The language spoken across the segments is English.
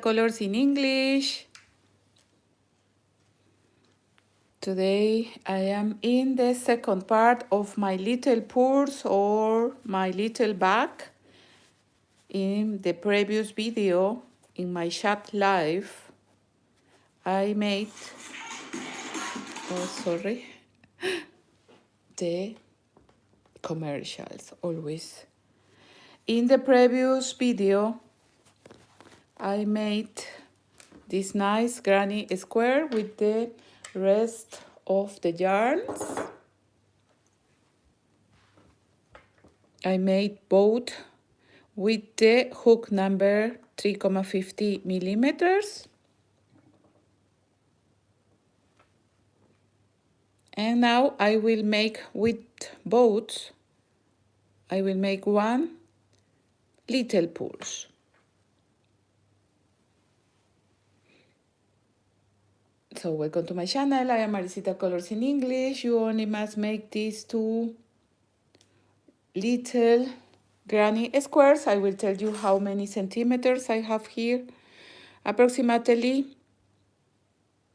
Colors in English. Today I am in the second part of my little purse or my little bag. In the previous video, in my chat live, I made, the commercials always. In the previous video, I made this nice granny square with the rest of the yarns. I made both with the hook number 3,50 millimeters. And now I will make with both, I will make one little purse. So welcome to my channel. I am Maricita Colors in English. You only must make these two little granny squares. I will tell you how many centimeters I have here. Approximately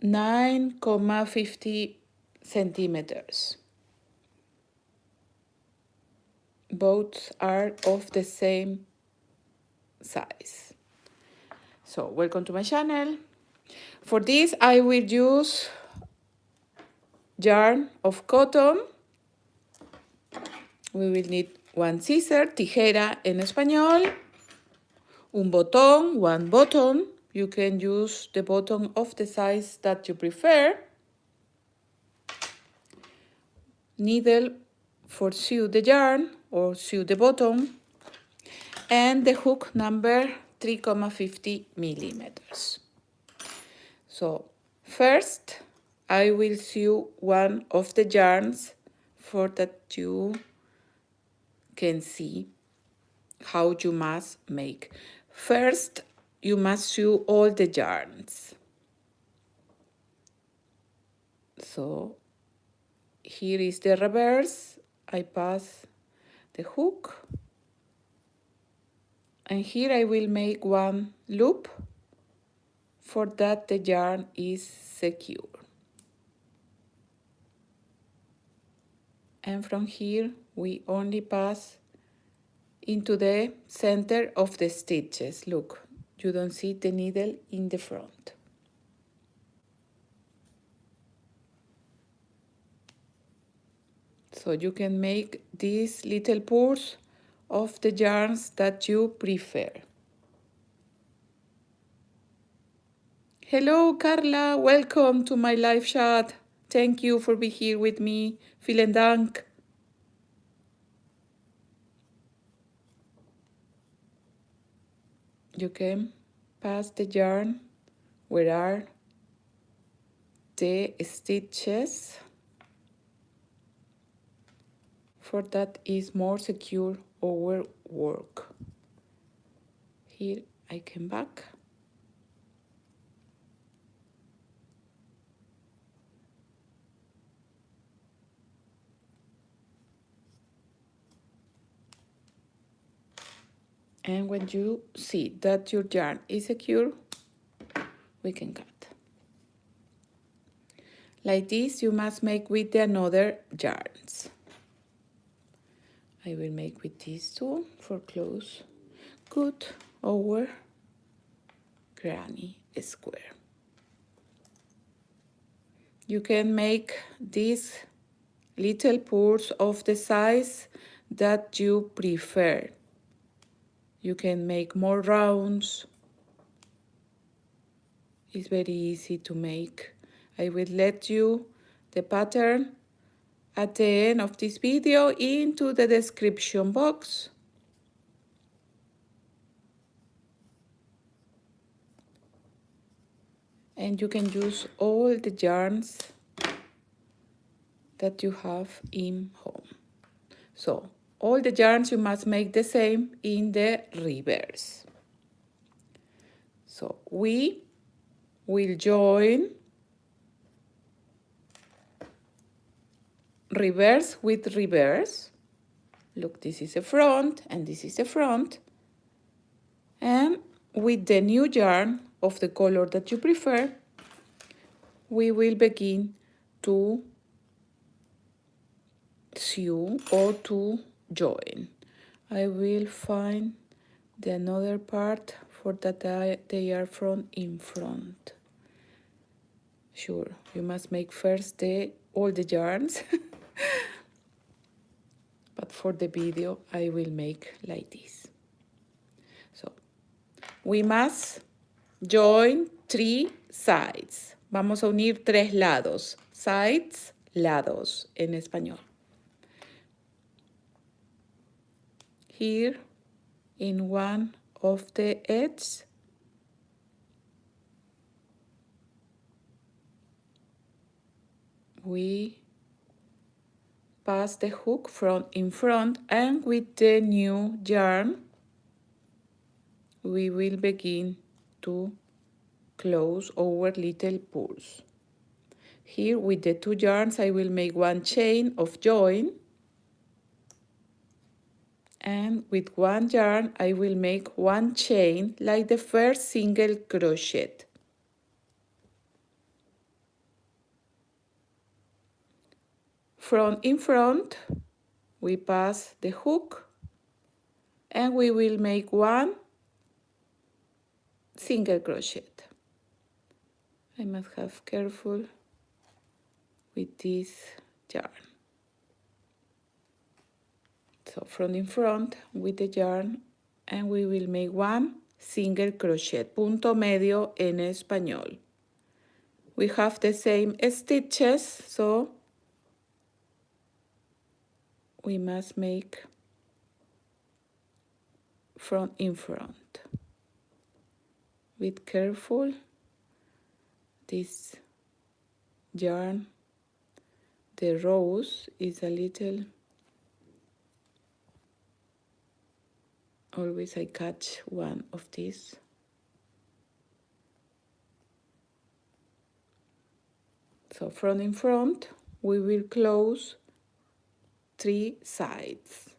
9,50 centimeters. Both are of the same size. So welcome to my channel. For this I will use yarn of cotton. We will need one scissor, tijera en español, un botón, one button. You can use the button of the size that you prefer. Needle for sew the yarn or sew the bottom. And the hook number 3,50 millimeters. So first I will sew one of the yarns for that you can see how you must make. First, you must sew all the yarns. So here is the reverse. I pass the hook. And here I will make one loop for that the yarn is secure. And from here we only pass into the center of the stitches. Look, you don't see the needle in the front. So you can make this little purse of the yarns that you prefer. Hello, Carla. Welcome to my live chat. Thank you for being here with me. Vielen Dank. You can pass the yarn where are the stitches. For that is more secure our work. Here I come back. And when you see that your yarn is secure, we can cut. Like this, you must make with the another yarns. I will make with these two for close. Good our granny square. You can make this little purse of the size that you prefer. You can make more rounds. It's very easy to make. I will let you the pattern at the end of this video into the description box. And you can use all the yarns that you have in home. So all the yarns you must make the same in the reverse. So we will join reverse with reverse. Look, this is the front and this is the front. And with the new yarn of the color that you prefer, we will begin to sew or to join. I will find the another part for that they are from in front. Sure, you must make first all the yarns, but for the video I will make like this. So we must join 3 sides. Vamos a unir 3 lados. Sides, lados en español. Here in one of the edges, we pass the hook from in front, and with the new yarn we will begin to close our little purse. Here with the 2 yarns I will make 1 chain of join, and with 1 yarn I will make 1 chain like the first single crochet. From in front we pass the hook and we will make 1 single crochet. I must have careful with this yarn. So from in front with the yarn, and we will make 1 single crochet, punto medio en español. We have the same stitches, so we must make from in front. With careful, this yarn, the rose is a little, always I catch one of these. So from in front, we will close 3 sides.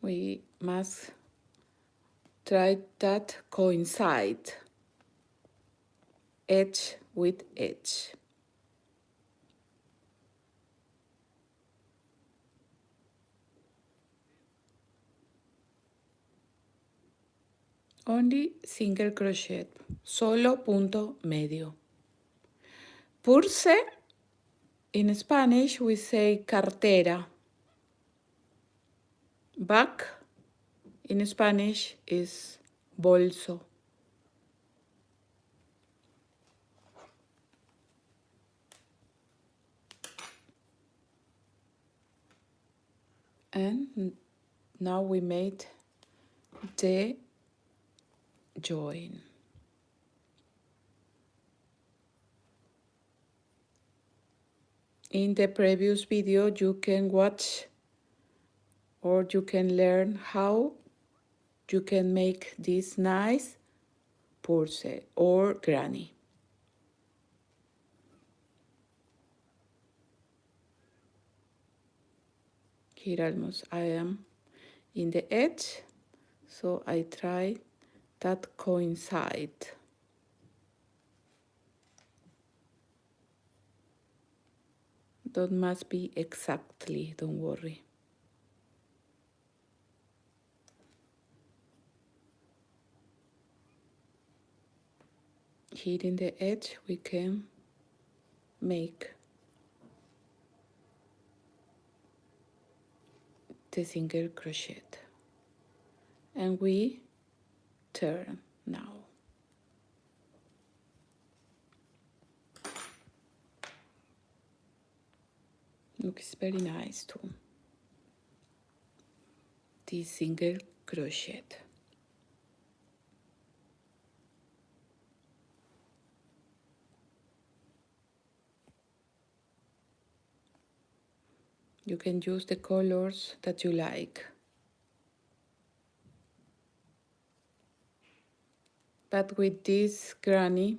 We must try that coincide, edge with edge. Only single crochet, solo punto medio. Purse, in Spanish we say cartera. Bag, in Spanish is bolso. And now we made the join. In the previous video you can watch or you can learn how you can make this nice purse or granny. Here almost I am in the edge, so I try that coincide. That must be exactly, don't worry. Here in the edge we can make the single crochet, and we turn now. Looks very nice too. This single crochet. You can use the colors that you like. But with this granny,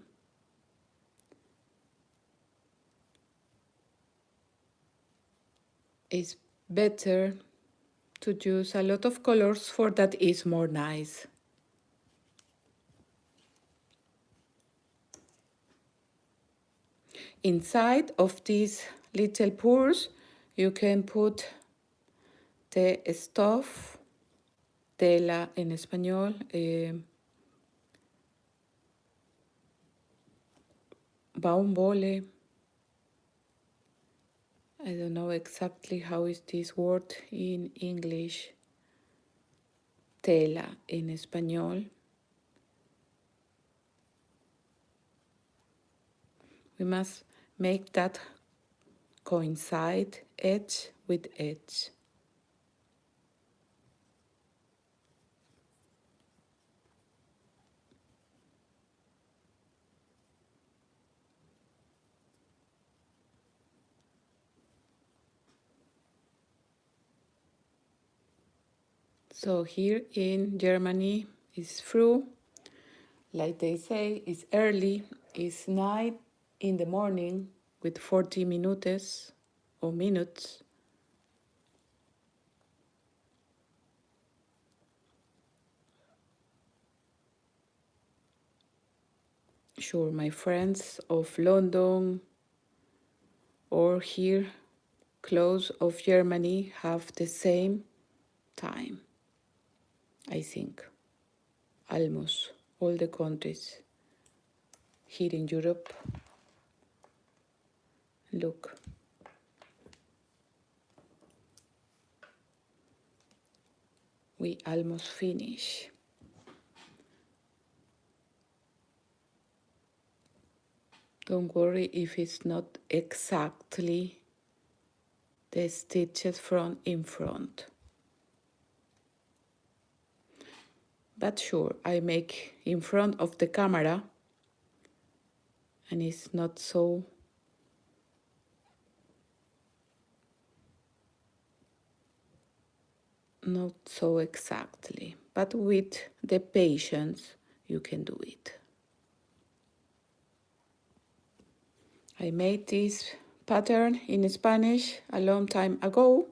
It's better to use a lot of colors for that is more nice. Inside of these little purse, you can put the stuff, tela en español, baumbole. I don't know exactly how is this word in English. Tela en español. We must make that coincide edge with edge. So here in Germany is through, like they say, it's early, it's 9 in the morning with 40 minutes or minutes. Sure, my friends of London or here close of Germany have the same time, I think. Almost all the countries here in Europe. Look. We almost finish. Don't worry if it's not exactly the stitches from in front. But sure, I make in front of the camera and it's not so exactly. But with the patience, you can do it. I made this pattern in Spanish a long time ago.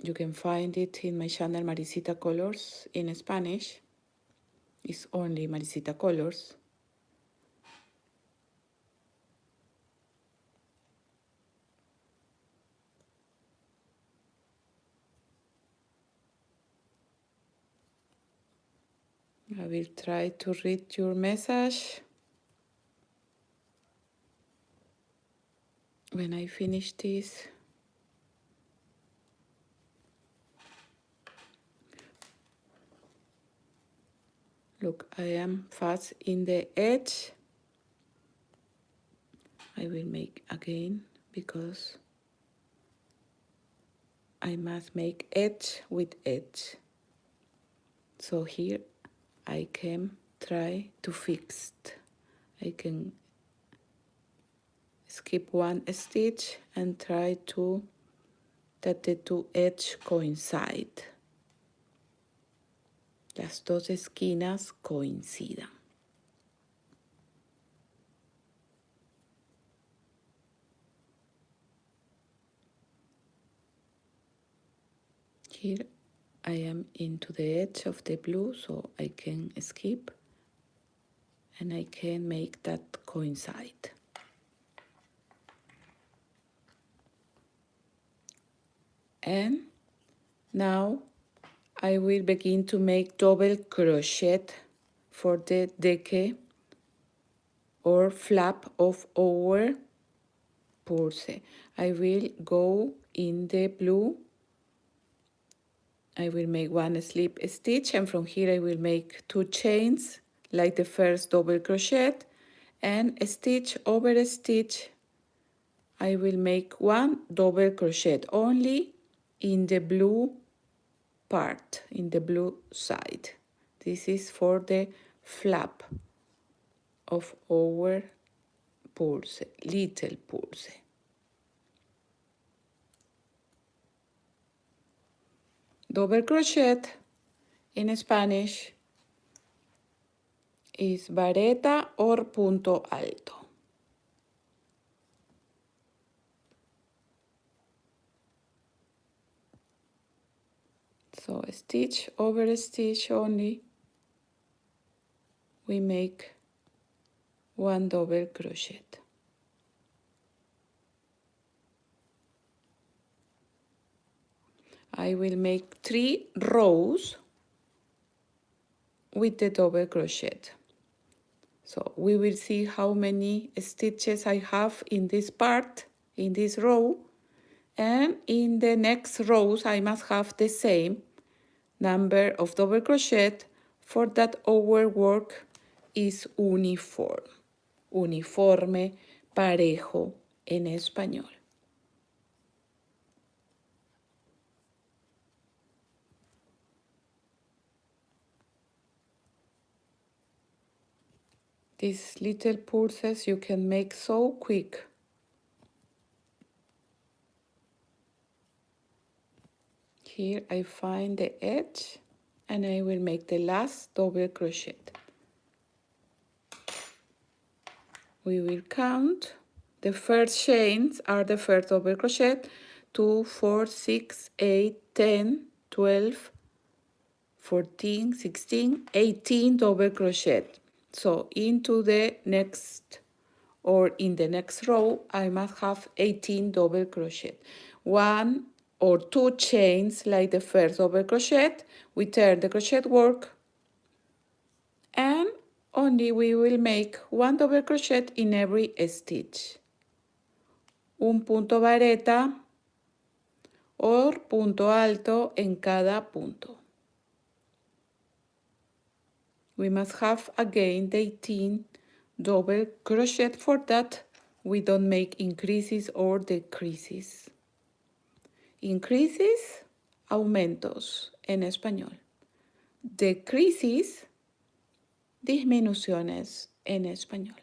You can find it in my channel Maricita Colors in Spanish. It's only Maricita Colors. I will try to read your message when I finish this. Look, I am fast in the edge. I will make again because I must make edge with edge. So here I can try to fix it. I can skip one stitch and try to that the two edges coincide. Las dos esquinas coincidan. Here I am into the edge of the blue, so I can skip and I can make that coincide. And now I will begin to make double crochet for the decke or flap of our purse. I will go in the blue. I will make one slip stitch and from here I will make 2 chains like the first double crochet and stitch over stitch. I will make 1 double crochet only in the blue part, in the blue side. This is for the flap of our purse, little purse. Double crochet in Spanish is vareta or punto alto. So stitch over stitch only, we make one double crochet. I will make 3 rows with the double crochet. So we will see how many stitches I have in this part, in this row, and in the next rows I must have the same number of double crochet for that our work is uniform. Uniforme, parejo en español. These little purses you can make so quick. Here I find the edge and I will make the last double crochet. We will count. The first chains are the first double crochet, 2, 4, 6, 8, 10, 12, 14, 16, 18 double crochet. So into the next or in the next row, I must have 18 double crochet. 1 or 2 chains like the first double crochet, we turn the crochet work and only we will make 1 double crochet in every stitch. Un punto vareta o punto alto en cada punto. We must have again the 18 double crochet. For that we don't make increases or decreases. Increases, aumentos en español. Decreases, disminuciones en español.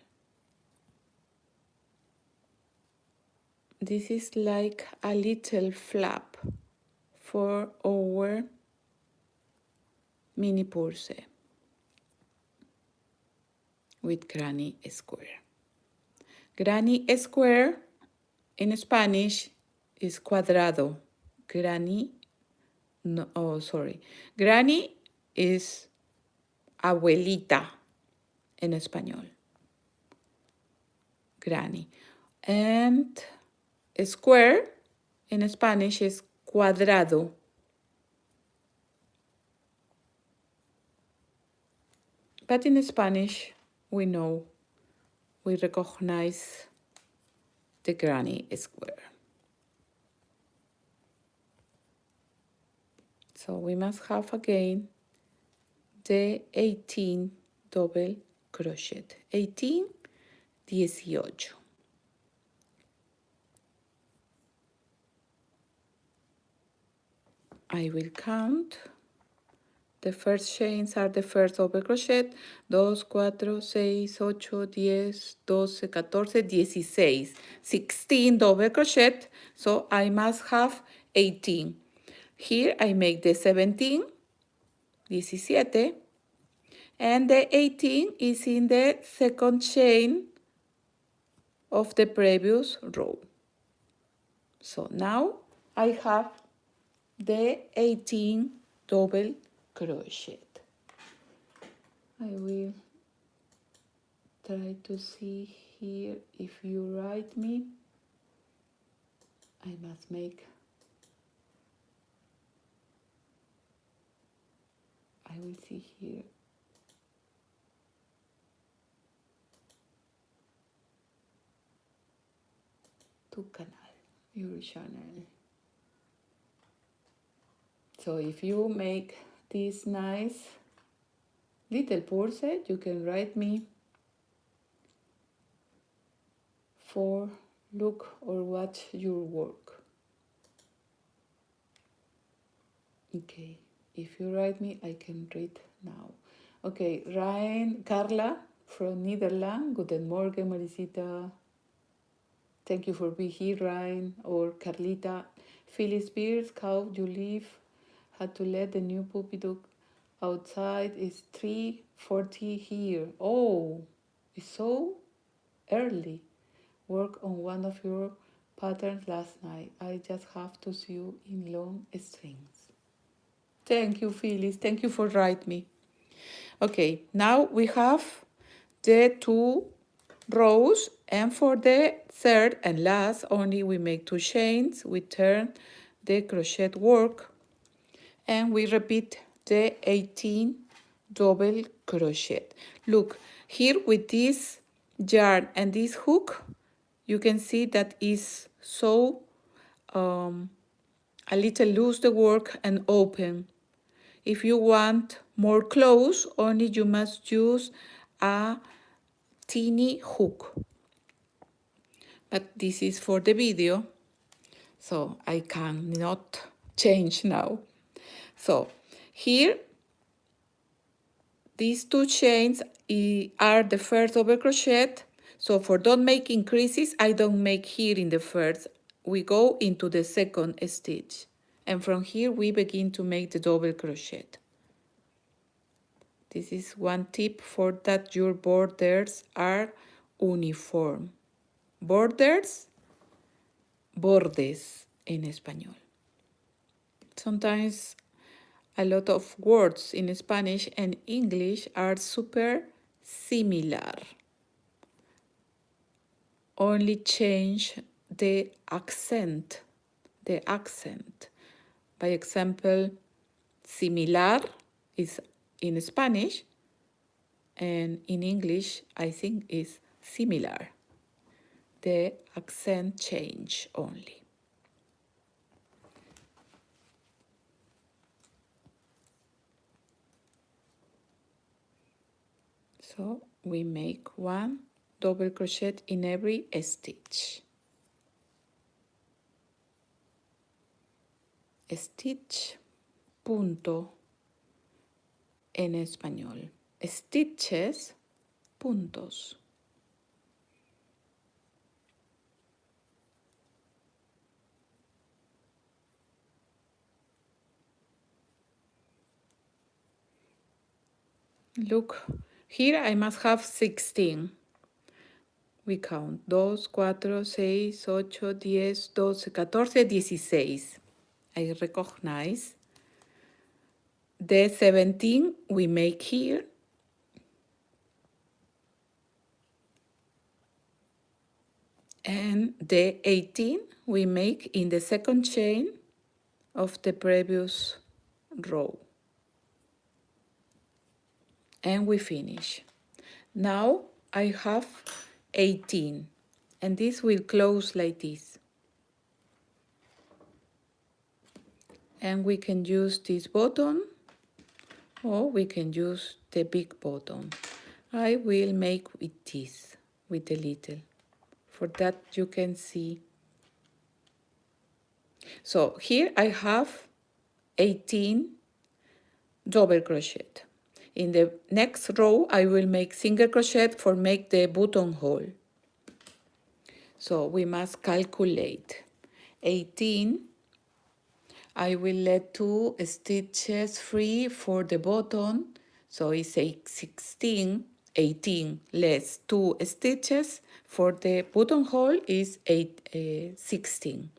This is like a little flap for our mini purse with granny square. Granny square in Spanish is cuadrado. Granny, no, oh, sorry. Granny is abuelita en español. Granny. And square in Spanish is cuadrado. But in Spanish, we know, we recognize the granny square. So we must have again the 18 double crochet. 18, 18. I will count. The first chains are the first double crochet. 2, 4, 6, 8, 10, 12, 14, 16. 16 double crochet. So I must have 18. Here I make the 17, 17. And the 18 is in the second chain of the previous row. So now I have the 18 double crochet. I will try to see here if you write me. I must make, I will see here. Tu canal, your channel. So if you make this nice little purse, you can write me for look or watch your work. Okay, if you write me, I can read now. Okay, Ryan, Carla from Netherlands. Guten Morgen, Maricita. Thank you for being here, Ryan. Or Carlita. Phyllis Beers, how you live? Had to let the new puppy dog outside. It's 3:40 here. Oh, it's so early. Work on one of your patterns last night. I just have to sew in long strings. Thank you, Phyllis. Thank you for writing me. Okay, now we have the 2 rows, and for the third and last only we make 2 chains. We turn the crochet work and we repeat the 18 double crochet. Look, here with this yarn and this hook, you can see that is so a little loose the work and open. If you want more close, only you must use a teeny hook. But this is for the video, so I cannot change now. So here, these 2 chains are the first double crochet. So for don't make increases, I don't make here in the first. We go into the second stitch. And from here, we begin to make the double crochet. This is one tip for that your borders are uniform. Borders, bordes en español. Sometimes a lot of words in Spanish and English are super similar. Only change the accent. By example, similar is in Spanish, and in English, I think is similar. The accent change only. So we make 1 double crochet in every stitch. Stitch, punto en español. Stitches, puntos. Look, here I must have 16. We count 2, 4, 6, 8, 10, 12, 14, 16. I recognize. The 17 we make here. And the 18 we make in the second chain of the previous row. And we finish. Now I have 18, and this will close like this. And we can use this button, or we can use the big button. I will make with this, with the little. For that you can see. So here I have 18 double crochet. In the next row I will make single crochet for make the buttonhole. So we must calculate 18. I will let 2 stitches free for the button, so it's 16, 18 less 2 stitches for the buttonhole is 16.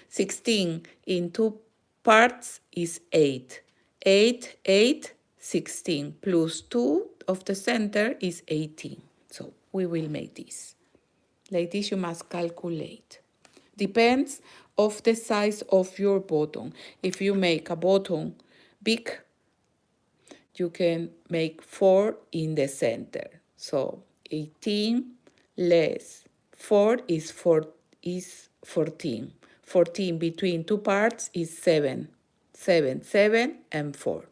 16 in 2 parts is 8. 8, 8, 16 plus 2 of the center is 18. So we will make this. Like this you must calculate. Depends of the size of your button. If you make a button big, you can make 4 in the center. So 18 less 4 is 14. 14 between 2 parts is 7. 7, 7, and 4.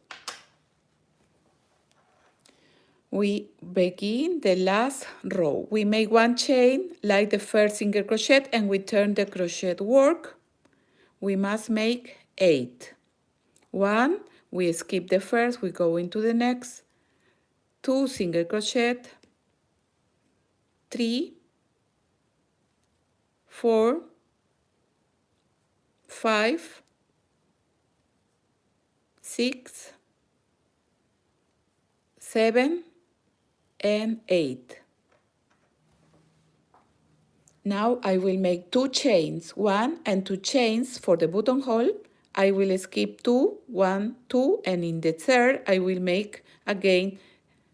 We begin the last row. We make 1 chain like the first single crochet and we turn the crochet work. We must make 8. 1, we skip the first, we go into the next. 2 single crochet. 3, 4, 5, 6, 7, and 8. Now I will make 2 chains, 1 and 2 chains for the buttonhole I will skip 2, 1, 2, and in the third I will make again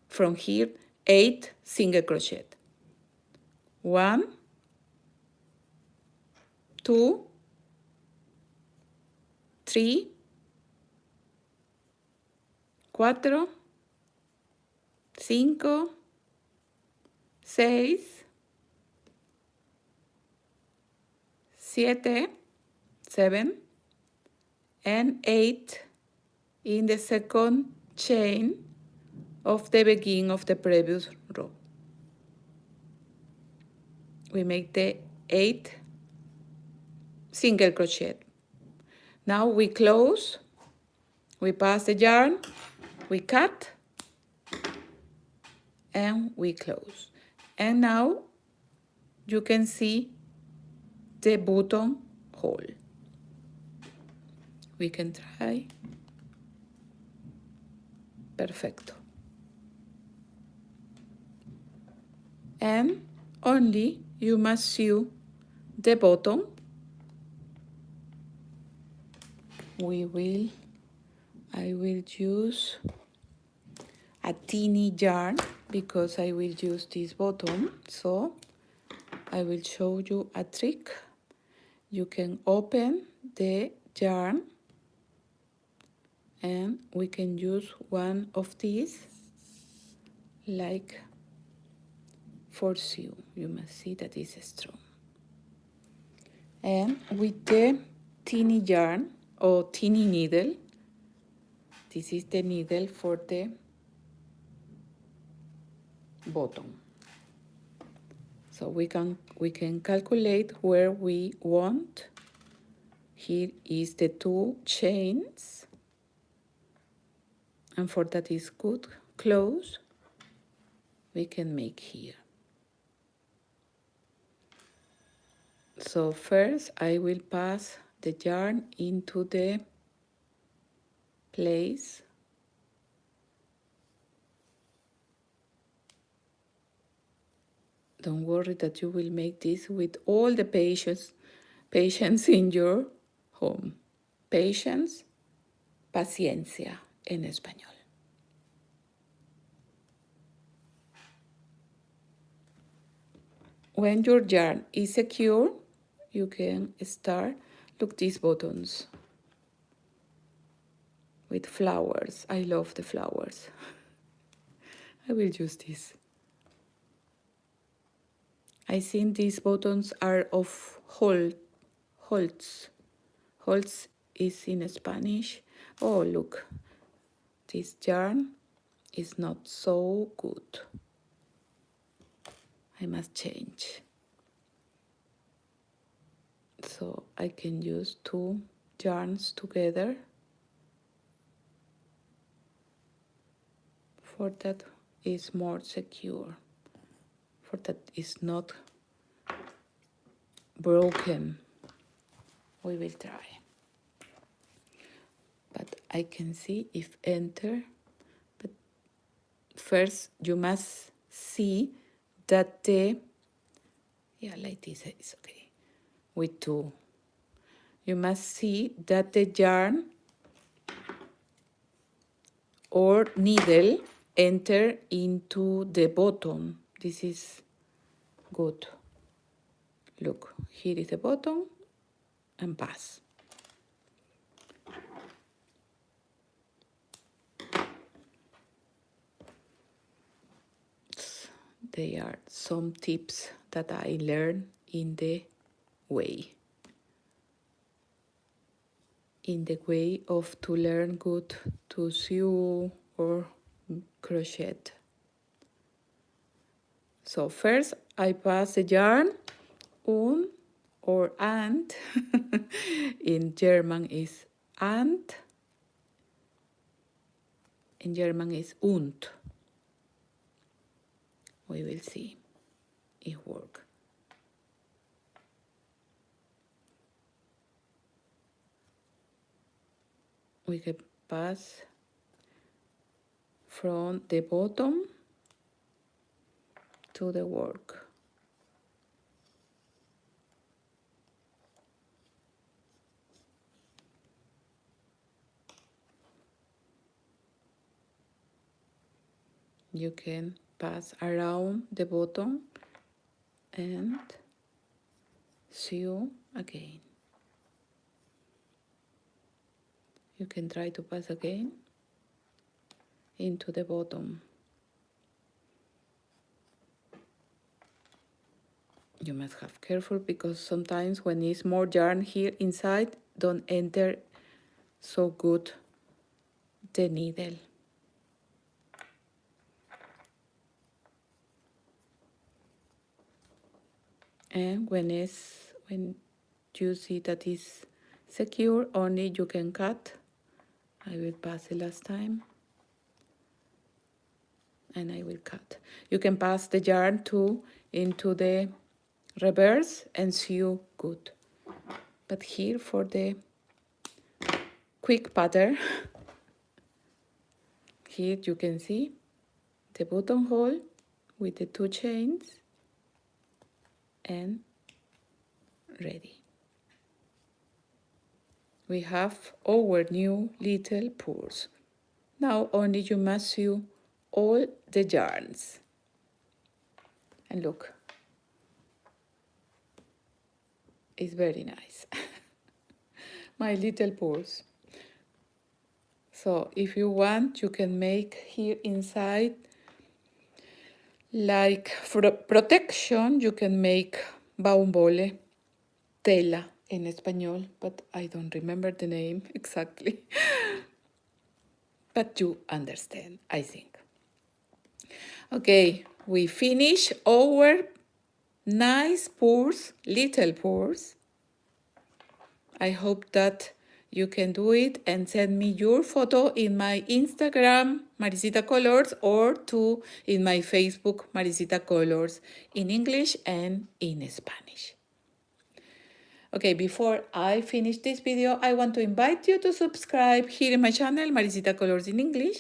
from here 8 single crochet. 1, 2, 3, 4, 5, 6, 7, 7, and 8 in the second chain of the beginning of the previous row. We make the 8 single crochet. Now we close, we pass the yarn, we cut, and we close. And now you can see the buttonhole. We can try. Perfecto. And only you must sew the bottom. I will use a teeny yarn because I will use this bottom. So I will show you a trick. You can open the yarn and we can use one of these like for sew. You must see that it's strong. And with the teeny yarn or teeny needle, this is the needle for the bottom. So we can calculate where we want. Here is the 2 chains, and for that is good close, we can make here. So first I will pass the yarn into the place. Don't worry that you will make this with all the patience in your home. Patience, paciencia en español. When your yarn is secure, you can start. Look, these buttons with flowers. I love the flowers. I will use this. I think these buttons are of Holz. Holz is in Spanish. Oh, look, this yarn is not so good. I must change. So I can use 2 yarns together. For that is more secure. For that is not broken. We will try. But I can see if enter. But first you must see that like this is okay. With 2. You must see that the yarn or needle enter into the bottom. This is good. Look, here is the bottom and pass. They are some tips that I learned in the way. In the way of to learn good to sew or crochet. So first I pass the yarn or and. In German is and. In German is und. We will see if it works. We can pass from the bottom to the work. You can pass around the bottom and sew again. You can try to pass again into the bottom. You must have careful because sometimes when it's more yarn here inside, don't enter so good the needle. And when you see that it's secure, only you can cut. I will pass the last time. And I will cut. You can pass the yarn too into the reverse and sew good. But here for the quick pattern, here you can see the buttonhole with the 2 chains and ready. We have our new little purse. Now only you must sew all the yarns. And look, it's very nice. My little purse. So if you want, you can make here inside, like for protection, you can make baumbole, tela in español, but I don't remember the name exactly. But you understand, I think. Okay, we finish our nice purse, little purse. I hope that you can do it and send me your photo in my Instagram, Maricita Colors, or in my Facebook, Maricita Colors, in English and in Spanish. Okay, before I finish this video, I want to invite you to subscribe here in my channel, Maricita Colors in English.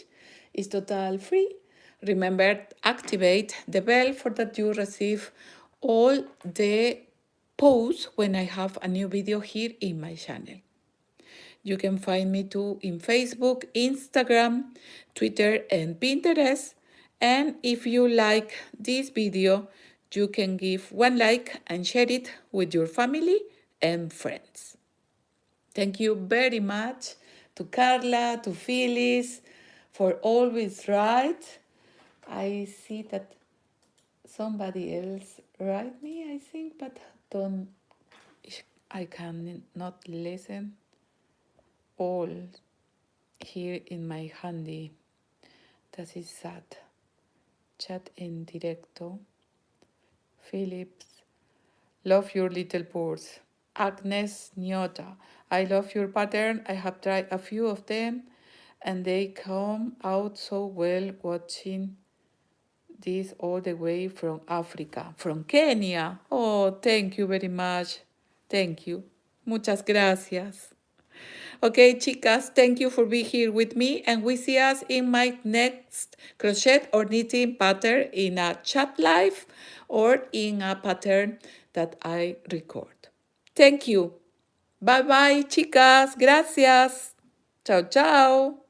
It's totally free. Remember, activate the bell for that you receive all the posts when I have a new video here in my channel. You can find me too in Facebook, Instagram, Twitter, and Pinterest. And if you like this video, you can give one like and share it with your family and friends. Thank you very much to Carla, to Phyllis, for always right. I see that somebody else write me, I think, but I can not listen all here in my handy. That is sad. Chat en directo. Phillips, love your little purse. Agnes Nyota, I love your pattern. I have tried a few of them and they come out so well watching this all the way from Africa, from Kenya. Oh, thank you very much. Thank you. Muchas gracias. Okay, chicas, thank you for being here with me, and we see us in my next crochet or knitting pattern in a chat live or in a pattern that I record. Thank you. Bye bye, chicas. Gracias. Chao, chao.